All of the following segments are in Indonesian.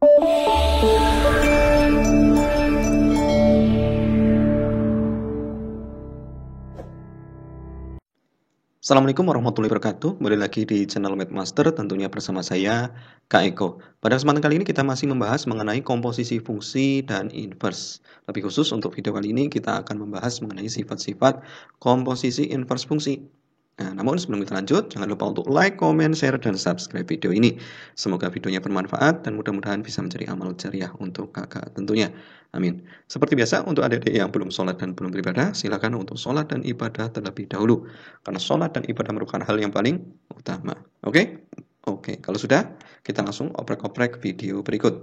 Assalamualaikum warahmatullahi wabarakatuh. Kembali lagi di channel Mathmaster, tentunya bersama saya, Kak Eko. Pada kesempatan kali ini kita masih membahas mengenai komposisi fungsi dan inverse. Lebih khusus untuk video kali ini kita akan membahas mengenai sifat-sifat komposisi inverse fungsi. Nah, namun sebelum kita lanjut, jangan lupa untuk like, comment, share, dan subscribe video ini. Semoga videonya bermanfaat dan mudah-mudahan bisa menjadi amal jariah untuk kakak tentunya. Amin. Seperti biasa, untuk adik-adik yang belum sholat dan belum beribadah, silakan untuk sholat dan ibadah terlebih dahulu. Karena sholat dan ibadah merupakan hal yang paling utama. Oke? Oke, kalau sudah, kita langsung oprek-oprek video berikut.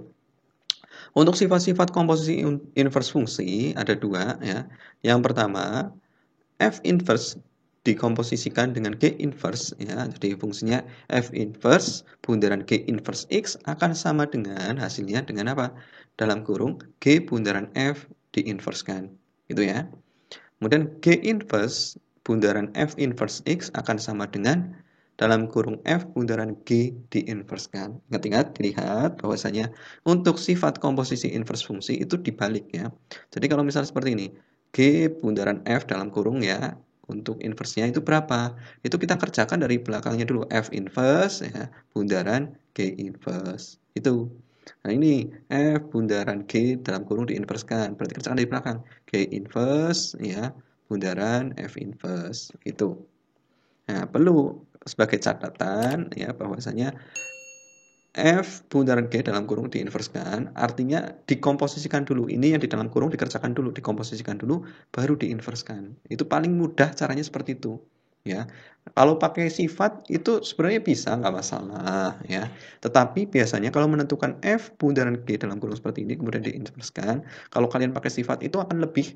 Untuk sifat-sifat komposisi inverse fungsi, ada dua ya. Yang pertama, F inverse dikomposisikan dengan G inverse ya. Jadi fungsinya F inverse bundaran G inverse X akan sama dengan hasilnya dengan apa? Dalam kurung G bundaran F diinverskan. Gitu ya. Kemudian G inverse bundaran F inverse X akan sama dengan dalam kurung F bundaran G diinverskan. Ingat-ingat, dilihat bahwasanya untuk sifat komposisi inverse fungsi itu dibalik ya. Jadi kalau misalnya seperti ini, G bundaran F dalam kurung ya, untuk inverse-nya itu berapa? Itu kita kerjakan dari belakangnya dulu. F inverse ya, bundaran G inverse. Itu. Nah ini F bundaran G dalam kurung diinverskan. Berarti kerjakan dari belakang. G inverse ya, bundaran F inverse. Gitu. Nah perlu sebagai catatan ya bahwasanya F bundaran G dalam kurung diinverskan, artinya dikomposisikan dulu. Ini yang di dalam kurung dikerjakan dulu, dikomposisikan dulu, baru diinverskan. Itu paling mudah caranya seperti itu. Ya, kalau pakai sifat itu sebenarnya bisa nggak masalah ya. Tetapi biasanya kalau menentukan F bundaran G dalam kurung seperti ini kemudian diinverskan, kalau kalian pakai sifat itu akan lebih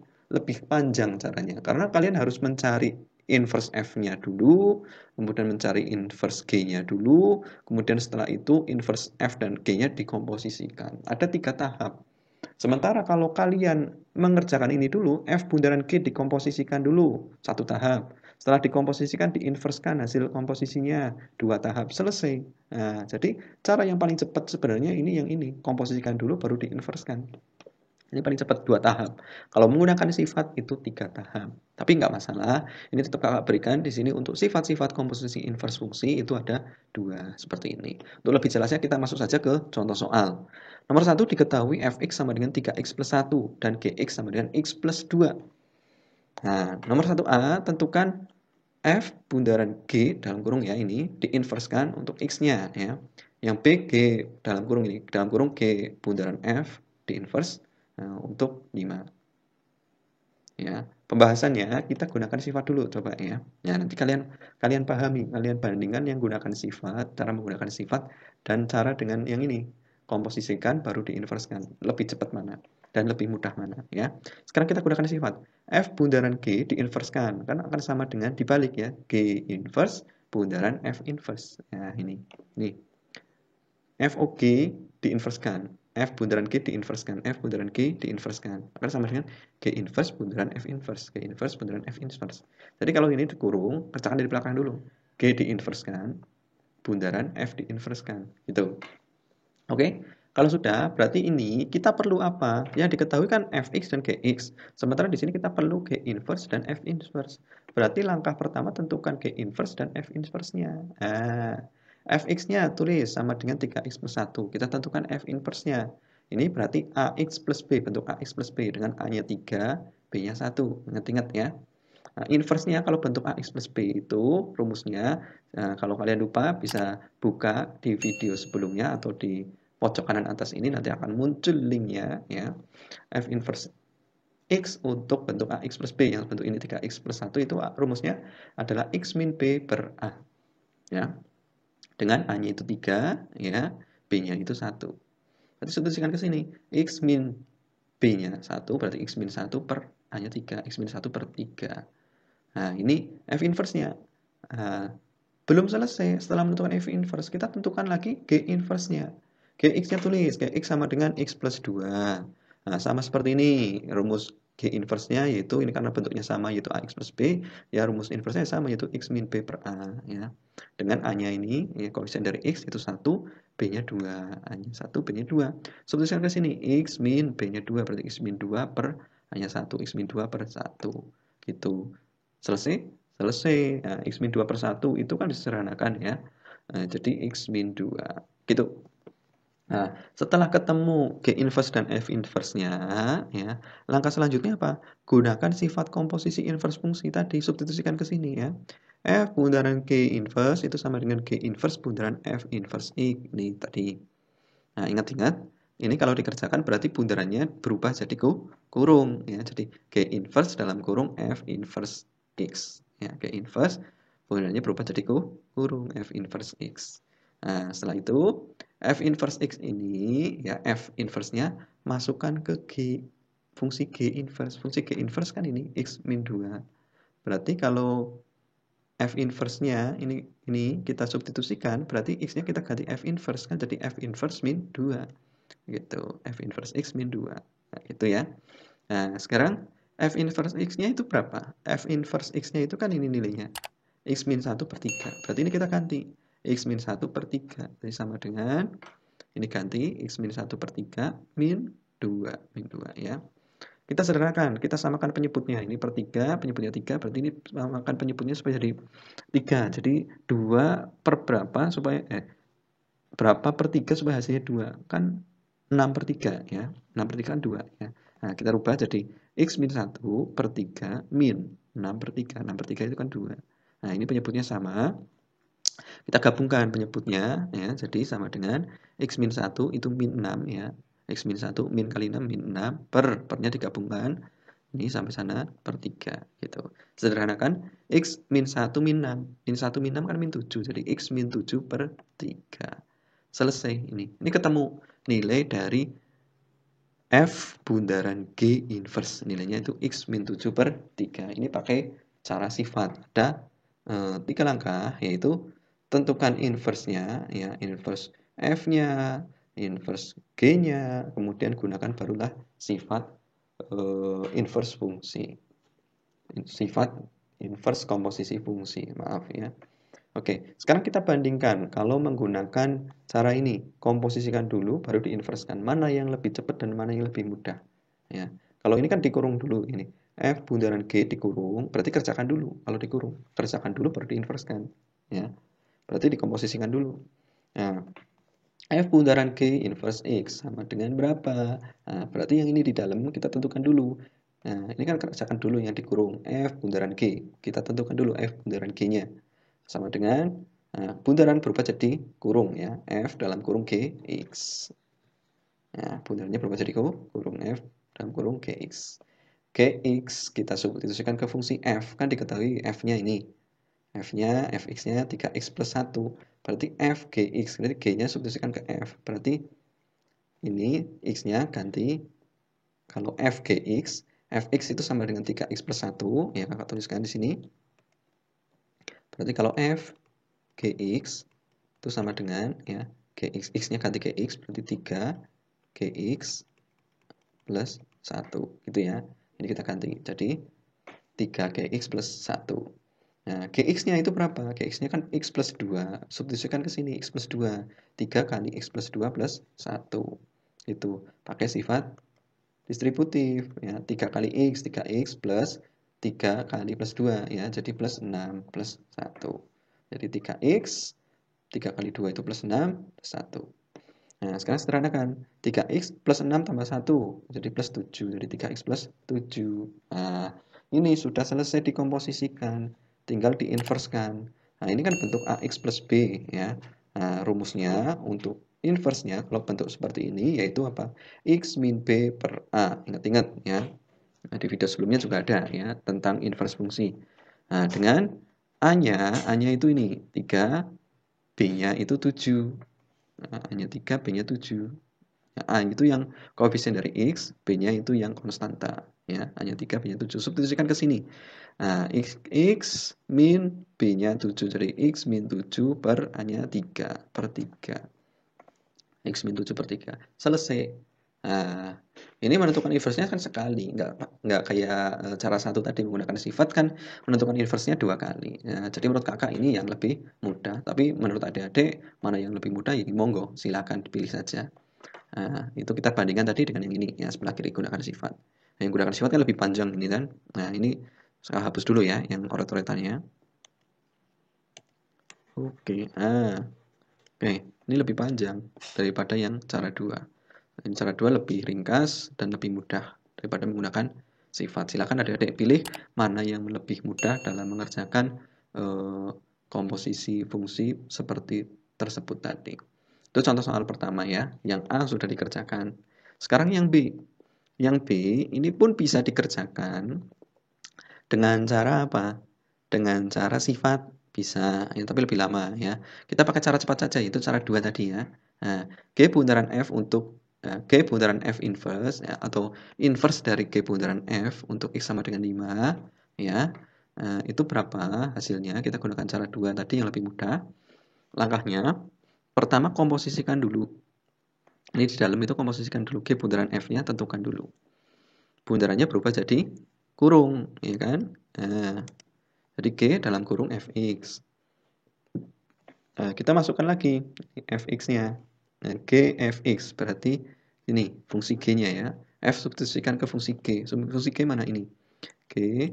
panjang caranya. Karena kalian harus mencari inverse F-nya dulu, kemudian mencari inverse G-nya dulu, kemudian setelah itu inverse F dan G-nya dikomposisikan. Ada 3 tahap. Sementara kalau kalian mengerjakan ini dulu, F bundaran G dikomposisikan dulu, 1 tahap. Setelah dikomposisikan, diinverskan hasil komposisinya, 2 tahap, selesai. Nah, jadi cara yang paling cepat sebenarnya ini yang ini, komposisikan dulu baru diinverskan. Ini paling cepat 2 tahap. Kalau menggunakan sifat itu 3 tahap. Tapi nggak masalah, ini tetap kakak berikan di sini untuk sifat-sifat komposisi inverse fungsi itu ada 2 seperti ini. Untuk lebih jelasnya kita masuk saja ke contoh soal. Nomor 1 diketahui fx sama dengan 3x plus 1 dan gx sama dengan x plus 2. Nah, nomor 1a tentukan f bundaran g dalam kurung ya ini diinverskan untuk x-nya ya. Yang b g dalam kurung ini dalam kurung g bundaran f diinvers untuk 5. Ya, pembahasannya kita gunakan sifat dulu coba ya. Ya, nanti kalian pahami, kalian bandingkan yang gunakan sifat, cara menggunakan sifat dan cara dengan yang ini. Komposisikan baru diinverskan. Lebih cepat mana dan lebih mudah mana ya. Sekarang kita gunakan sifat. F bundaran G diinverskan kan akan sama dengan dibalik ya. G inverse bundaran F inverse. Nah, ini. Nih. FOG diinverskan. F bundaran G diinverskan. F bundaran G diinverskan. Akan sama dengan G inverse bundaran F inverse. G inverse bundaran F inverse. Jadi kalau ini dikurung, kerjakan dari belakang dulu. G diinverskan, bundaran F diinverskan. Gitu. Oke? Kalau sudah, berarti ini kita perlu apa? Yang diketahui kan Fx dan Gx. Sementara di sini kita perlu G inverse dan F inverse. Berarti langkah pertama tentukan G inverse dan F inverse-nya. Nah, Fx-nya tulis sama dengan 3x plus 1. Kita tentukan F inverse-nya. Ini berarti AX plus B, bentuk AX plus B dengan A-nya 3, B-nya 1. Ingat-ingat ya. Nah, inverse-nya kalau bentuk AX plus B itu rumusnya, kalau kalian lupa bisa buka di video sebelumnya atau di pojok kanan atas ini nanti akan muncul linknya ya. F inverse X untuk bentuk AX plus B yang bentuk ini 3X plus 1 itu rumusnya adalah X min B per A. Ya. Dengan A-nya itu 3, ya, B-nya itu 1. Berarti substitusikan ke sini. X min B-nya 1, berarti X min 1 per A-nya 3. X min 1 per 3. Nah, ini F inverse-nya. Nah, belum selesai. Setelah menentukan F inverse, kita tentukan lagi G inverse-nya. Gx-nya tulis. Gx sama dengan X plus 2. Nah, sama seperti ini. Rumus G inverse-nya yaitu ini karena bentuknya sama yaitu AX plus B, ya rumus inverse-nya sama yaitu X min B per A ya. Dengan A-nya ini ya, koefisien dari X itu 1, B-nya 2, A-nya 1, B-nya 2. Substitusikan ke sini X min B-nya 2 berarti X min 2 per A-nya 1, X min 2 per 1 gitu. Selesai? Selesai. Nah, X min 2 per 1 itu kan disederhanakan ya. Nah, jadi X min 2 gitu. Nah, setelah ketemu G inverse dan F inverse-nya, ya, langkah selanjutnya apa? Gunakan sifat komposisi inverse fungsi tadi, substitusikan ke sini ya. F bundaran G inverse itu sama dengan G inverse bundaran F inverse ini tadi. Nah, ingat-ingat, ini kalau dikerjakan berarti bundarannya berubah jadi kurung ya. Jadi G inverse dalam kurung F inverse X. Ya, G inverse bundarannya berubah jadi kurung F inverse X. Nah, setelah itu F inverse X ini ya F inverse-nya masukkan ke G fungsi G inverse. Fungsi G inverse kan ini X min 2. Berarti kalau F inverse-nya ini kita substitusikan, berarti X-nya kita ganti F inverse kan jadi F inverse min 2. Gitu. F inverse X min 2. Nah, gitu ya. Nah, sekarang F inverse X-nya itu berapa? F inverse X-nya itu kan ini nilainya. X min 1 per 3. Berarti ini kita ganti. X min 1 per 3. Jadi sama dengan, ini ganti X min 1 per 3 min 2. Min 2 ya. Kita sederhanakan, kita samakan penyebutnya. Ini per 3, penyebutnya 3, berarti ini samakan penyebutnya supaya jadi 3. Jadi 2 per berapa supaya, berapa per 3 supaya hasilnya 2. Kan 6 per 3 ya. 6 per 3 kan 2 ya. Nah, kita rubah jadi X min 1 per 3 min 6 per 3. 6 per 3 itu kan 2. Nah, ini penyebutnya sama. Kita gabungkan penyebutnya ya. Jadi sama dengan X min 1 itu min 6 ya. X min 1 min kali 6 min 6 pernya digabungkan. Ini sampai sana per 3 gitu. Sederhanakan X min 1 min 6. Min 1 min 6 kan min 7. Jadi X min 7 per 3. Selesai ini. Ini ketemu nilai dari F bundaran G inverse. Nilainya itu X min 7 per 3. Ini pakai cara sifat. Ada 3 langkah, yaitu tentukan inverse-nya, ya, inverse F-nya, inverse G-nya, kemudian gunakan barulah sifat inverse fungsi. Sifat inverse komposisi fungsi, maaf ya. Oke, sekarang kita bandingkan kalau menggunakan cara ini, komposisikan dulu baru diinverskan. Mana yang lebih cepat dan mana yang lebih mudah? Ya. Kalau ini kan dikurung dulu ini. F bundaran G dikurung, berarti kerjakan dulu kalau dikurung. Kerjakan dulu baru diinverskan, ya. Berarti dikomposisikan dulu. Nah, F bundaran G inverse X sama dengan berapa? Nah, berarti yang ini di dalam kita tentukan dulu. Nah, ini kan kerjakan dulu yang dikurung. F bundaran G. Kita tentukan dulu F bundaran G-nya. Sama dengan bundaran berubah jadi kurung ya. F dalam kurung G X. Nah, bundarannya berubah jadi kurung F dalam kurung Gx. Gx kita substitusikan ke fungsi F. Kan diketahui F-nya ini. F-nya, Fx-nya 3x plus 1. Berarti F Gx. Berarti G-nya substitusikan ke F. Berarti ini X-nya ganti. Kalau F Gx, Fx itu sama dengan 3x plus 1. Ya, kakak tuliskan di sini. Berarti kalau F Gx itu sama dengan ya Gx, X-nya ganti Gx berarti 3 Gx plus 1 gitu ya. Ini kita ganti jadi 3 Gx plus 1. Nah, Gx-nya itu berapa? Gx-nya kan X plus 2. Substitusikan ke sini X plus 2. 3 kali X plus 2 plus 1. Itu pakai sifat distributif ya. 3 kali X, 3X plus 3 kali plus 2 ya. Jadi plus 6 plus 1. Jadi 3X 3 kali 2 itu plus 6 plus 1. Nah, sekarang sederhanakan. 3x plus 6 tambah 1. Jadi plus 7. Jadi 3x plus 7. Nah, ini sudah selesai dikomposisikan. Tinggal diinverskan. Nah, ini kan bentuk ax plus b ya. Nah, rumusnya untuk inversenya kalau bentuk seperti ini yaitu apa? X min b per a. Ingat-ingat ya. Nah, di video sebelumnya juga ada ya tentang inverse fungsi. Nah, dengan A-nya itu ini 3, B-nya itu 7. Nah, A-nya 3, B-nya 7. Nah, A itu yang koefisien dari X, B-nya itu yang konstanta. Ya, A-nya 3, B-nya 7. Substitusikan ke sini. Nah, X min B-nya 7. Jadi X min 7 per A-nya 3 per 3. X min 7 per 3. Selesai. Nah, ini menentukan inverse-nya kan sekali, nggak kayak cara satu tadi menggunakan sifat kan menentukan inverse-nya 2 kali. Nah, jadi menurut kakak ini yang lebih mudah, tapi menurut adik-adik mana yang lebih mudah ya monggo silakan dipilih saja. Nah, itu kita bandingkan tadi dengan yang ini, yang sebelah kiri gunakan sifat. Nah, yang gunakan sifat kan lebih panjang ini kan. Nah, ini saya hapus dulu ya yang oret-oretannya. Oke, oke, ini lebih panjang daripada yang cara 2. Yang cara 2 lebih ringkas dan lebih mudah daripada menggunakan sifat. Silakan adik-adik pilih mana yang lebih mudah dalam mengerjakan komposisi fungsi seperti tersebut tadi. Itu contoh soal pertama ya. Yang A sudah dikerjakan. Sekarang yang B. Yang B ini pun bisa dikerjakan dengan cara apa? Dengan cara sifat bisa, ya, tapi lebih lama ya. Kita pakai cara cepat saja, itu cara 2 tadi ya. Nah, G bundaran F untuk G bundaran F inverse ya, atau inverse dari G bundaran F untuk X sama dengan 5 ya. Itu berapa hasilnya? Kita gunakan cara 2 tadi yang lebih mudah. Langkahnya, pertama komposisikan dulu. Ini di dalam itu komposisikan dulu G bundaran F-nya, tentukan dulu. Bundarannya berubah jadi kurung, ya kan? Nah, jadi G dalam kurung Fx. Nah, kita masukkan lagi Fx-nya. Nah, G Fx berarti ini fungsi G-nya ya. F substitusikan ke fungsi G. Fungsi G mana ini? G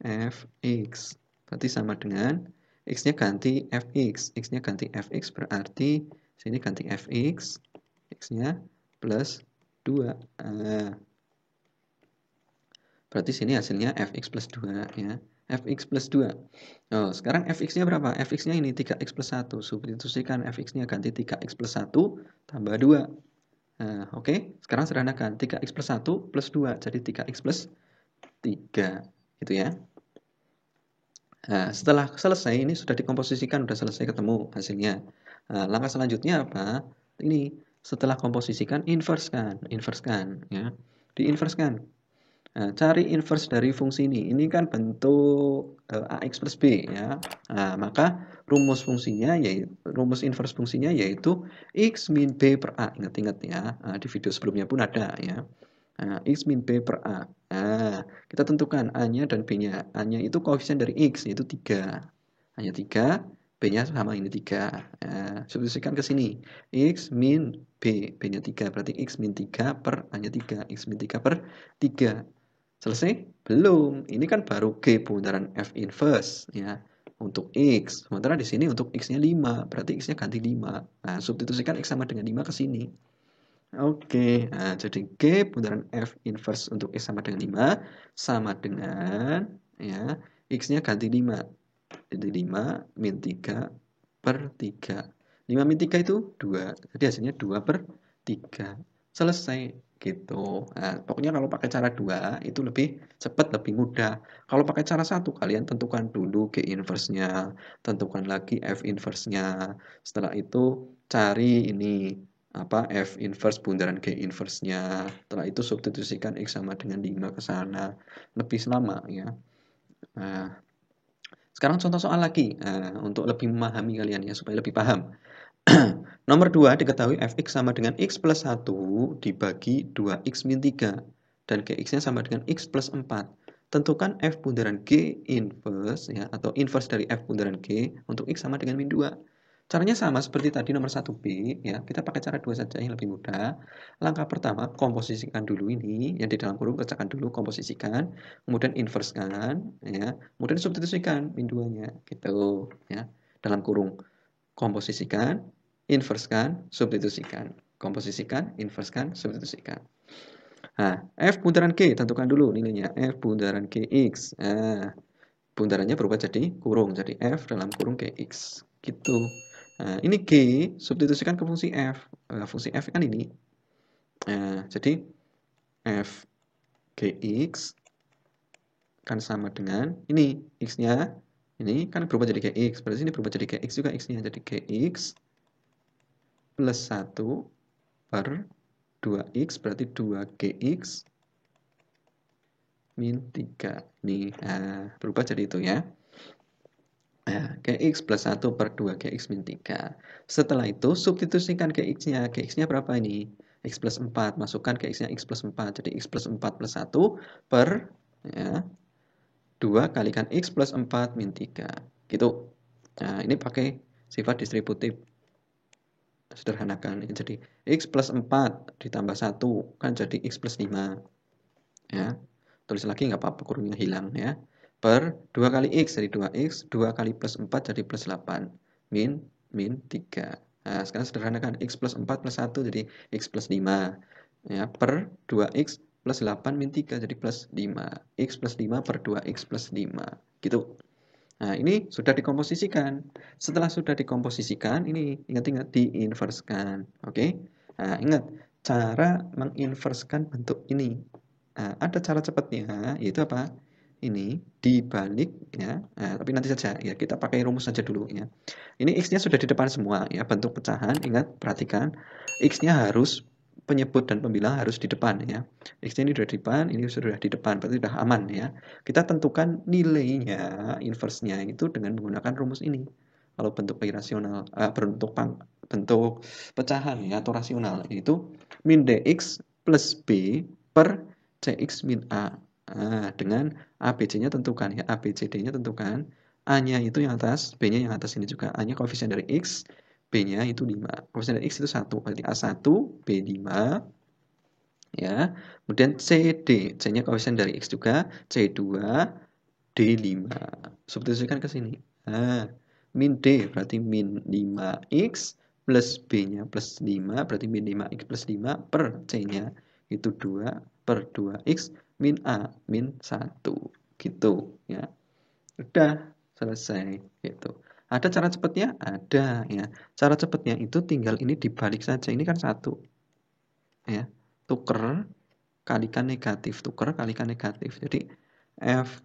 Fx. Berarti sama dengan X-nya ganti Fx. X-nya ganti Fx berarti sini ganti Fx. X-nya plus 2. Berarti sini hasilnya Fx plus 2 ya. Fx plus 2. Oh, sekarang Fx-nya berapa? Fx-nya ini 3x plus 1. Substitusikan Fx-nya ganti 3x plus 1 tambah 2. Nah, oke. Sekarang sederhanakan. 3x plus 1 plus 2. Jadi 3x plus 3. Gitu ya. Nah, setelah selesai, ini sudah dikomposisikan, sudah selesai ketemu hasilnya. Nah, langkah selanjutnya apa? Ini, setelah komposisikan, inversekan. Inversekan. Ya. Diinversekan. Nah, cari inverse dari fungsi ini. Ini kan bentuk AX plus B ya. Nah, maka rumus inverse fungsinya yaitu X min B per A. Ingat-ingat ya. Nah, di video sebelumnya pun ada ya. Nah, X min B per A. Nah, kita tentukan A-nya dan B-nya. A-nya itu koefisien dari X, yaitu 3. A-nya 3, B-nya sama ini 3. Nah, substitusikan ke sini. X min B. B-nya 3. Berarti X min 3 per A-nya 3. X min 3 per 3. Selesai? Belum. Ini kan baru G bundaran F inverse ya. Untuk X. Sementara di sini untuk X-nya 5. Berarti X-nya ganti 5. Nah, substitusikan X sama dengan 5 ke sini. Oke. Nah, jadi G bundaran F inverse untuk X sama dengan 5 sama dengan ya, X-nya ganti 5. Jadi 5 min 3 per 3. 5 min 3 itu 2. Jadi hasilnya 2 per 3. Selesai gitu. Nah, pokoknya kalau pakai cara 2 itu lebih cepat, lebih mudah. Kalau pakai cara 1 kalian tentukan dulu G inverse-nya, tentukan lagi F inverse-nya. Setelah itu cari ini apa F inverse bundaran G inverse-nya. Setelah itu substitusikan X sama dengan 5 ke sana. Lebih lama ya. Nah, sekarang contoh soal lagi. Nah, untuk lebih memahami kalian ya supaya lebih paham. Nomor 2 diketahui Fx sama dengan X plus 1 dibagi 2X min 3 dan Gx-nya sama dengan X plus 4. Tentukan F bundaran G inverse ya, atau inverse dari F bundaran G untuk X sama dengan min 2. Caranya sama seperti tadi nomor 1B ya. Kita pakai cara 2 saja yang lebih mudah. Langkah pertama komposisikan dulu ini yang di dalam kurung, kerjakan dulu komposisikan, kemudian inversekan ya, kemudian substitusikan min 2-nya gitu ya. Dalam kurung komposisikan, inversekan, substitusikan. Komposisikan, inversekan, substitusikan. Nah, F bundaran G tentukan dulu nilainya. F bundaran Gx. Nah, bundarannya berubah jadi kurung, jadi F dalam kurung Gx. Gitu. Nah, ini G substitusikan ke fungsi F. Fungsi F kan ini. Nah, jadi F Gx kan sama dengan ini X-nya. Ini kan berubah jadi Gx. Berarti ini berubah jadi Gx juga X-nya. Jadi Gx plus 1 per 2x berarti 2gx min 3. Nih, nah, berubah jadi itu ya. Nah, gx plus 1 per 2gx min 3. Setelah itu substitusikan gx-nya. Gx-nya berapa ini? X plus 4. Masukkan ke X-nya X plus 4. Jadi X plus 4 plus 1 per ya, 2 kalikan X plus 4 min 3. Gitu. Nah, ini pakai sifat distributif. Sederhanakan. Jadi X plus 4 ditambah 1 kan jadi X plus 5. Ya. Tulis lagi nggak apa-apa, kurungnya hilang ya. Per 2 kali X jadi 2X. 2 kali plus 4 jadi plus 8. Min 3. Nah, sekarang sederhanakan X plus 4 plus 1 jadi X plus 5. Ya, per 2X plus 8 min 3 jadi plus 5. X plus 5 per 2X plus 5. Gitu. Nah, ini sudah dikomposisikan. Setelah sudah dikomposisikan, ini ingat-ingat diinverskan. Oke? Nah, ingat cara menginverskan bentuk ini. Nah, ada cara cepatnya, yaitu apa? Ini dibalik ya. Nah, tapi nanti saja ya, kita pakai rumus saja dulu ya. Ini X-nya sudah di depan semua ya, bentuk pecahan. Ingat, perhatikan X-nya harus penyebut dan pembilang harus di depan ya. X-nya ini sudah di depan, ini sudah di depan, berarti sudah aman ya. Kita tentukan nilainya, inverse-nya itu dengan menggunakan rumus ini. Kalau bentuk irasional, bentuk pecahan ya atau rasional, yaitu min dx plus b per cx min a. Nah, dengan ABC-nya tentukan ya, ABCD-nya tentukan. A-nya itu yang atas, B-nya yang atas ini juga. A-nya koefisien dari X, B-nya itu 5. Koefisien dari X itu 1, berarti A1, B5. Ya. Kemudian CD, C-nya koefisien dari X juga, C2, D5. Substitusikan ke sini. Nah, min D berarti min 5X plus B-nya plus 5, berarti min 5X plus 5 per C-nya itu 2 per 2X min A min 1. Gitu ya. Udah selesai gitu. Ada cara cepatnya? Ada ya. Cara cepatnya itu tinggal ini dibalik saja. Ini kan 1 ya. Tuker kalikan negatif, tuker kalikan negatif. Jadi F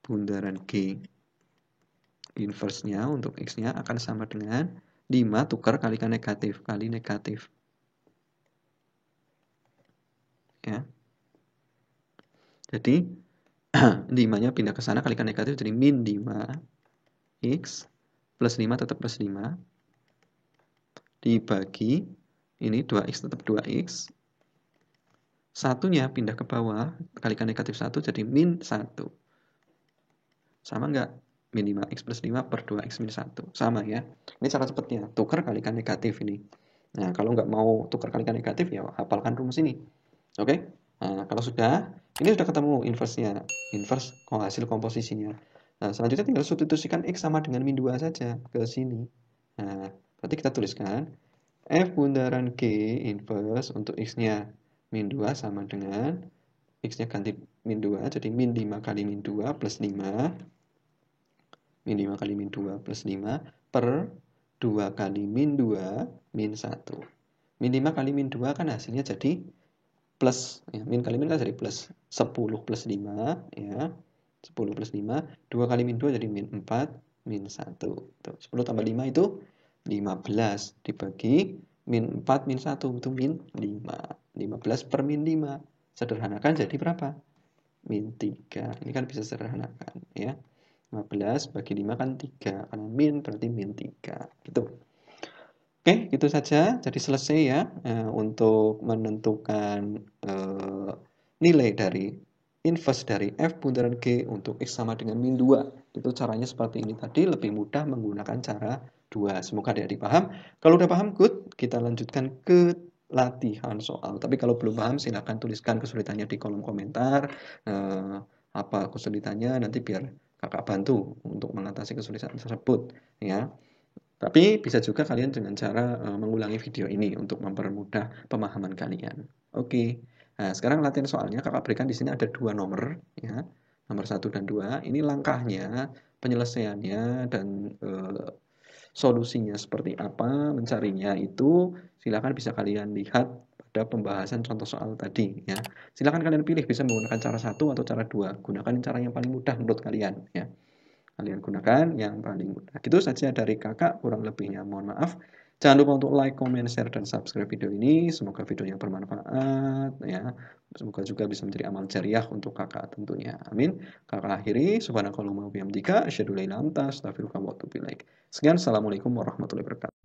bundaran G inverse-nya untuk X-nya akan sama dengan 5 tukar kalikan negatif kali negatif. Ya. Jadi 5-nya pindah ke sana kalikan negatif jadi min 5X plus 5 tetap plus 5 dibagi ini 2X tetap 2X. Satunya pindah ke bawah kalikan negatif 1 jadi min 1. Sama enggak? Min 5X plus 5 per 2X min 1. Sama ya. Ini cara cepatnya. Tukar kalikan negatif ini. Nah, kalau nggak mau tukar kalikan negatif, ya hafalkan rumus ini. Oke? Nah, kalau sudah, ini sudah ketemu inverse-nya. Inverse hasil komposisinya. Nah, selanjutnya tinggal substitusikan X sama dengan min 2 saja ke sini. Nah, berarti kita tuliskan F bundaran G inverse untuk X-nya min 2 sama dengan X-nya ganti min 2, jadi min 5 kali min 2 plus 5. Min 5 kali min 2 plus 5 per 2 kali min 2 min 1. Min 5 kali min 2 kan hasilnya jadi plus. Ya, min kali min kan jadi plus. 10 plus 5. Ya, 10 plus 5. 2 kali min 2 jadi min 4 min 1. Tuh, 10 tambah 5 itu 15. Dibagi min 4 min 1 itu min 5. 15 per min 5. Sederhanakan jadi berapa? Min 3. Ini kan bisa sederhanakan ya. 15 bagi 5 kan 3. Karena min berarti min 3. Gitu. Oke, gitu saja. Jadi selesai ya untuk menentukan nilai dari inverse dari F bundaran G untuk X sama dengan min 2. Itu caranya seperti ini tadi, lebih mudah menggunakan cara 2. Semoga adik-adik paham. Kalau udah paham, good. Kita lanjutkan ke latihan soal. Tapi kalau belum paham, silahkan tuliskan kesulitannya di kolom komentar. Apa kesulitannya, nanti biar kakak bantu untuk mengatasi kesulitan tersebut. Ya. Tapi bisa juga kalian dengan cara mengulangi video ini untuk mempermudah pemahaman kalian. Oke. Nah, sekarang latihan soalnya kakak berikan di sini ada 2 nomor ya. Nomor 1 dan 2. Ini langkahnya, penyelesaiannya dan solusinya seperti apa, mencarinya itu silakan bisa kalian lihat pada pembahasan contoh soal tadi ya. Silakan kalian pilih bisa menggunakan cara 1 atau cara 2. Gunakan cara yang paling mudah menurut kalian ya. Kalian gunakan yang paling mudah. Gitu saja dari kakak, kurang lebihnya mohon maaf. Jangan lupa untuk like, comment, share, dan subscribe video ini. Semoga videonya bermanfaat ya. Semoga juga bisa menjadi amal jariah untuk kakak tentunya. Amin. Kakak akhiri, subhanakallahumma wa bihamdika, asyhadu an la ilaha illa anta, astaghfiruka wa atubu ilaik. Sekian, assalamualaikum warahmatullahi wabarakatuh.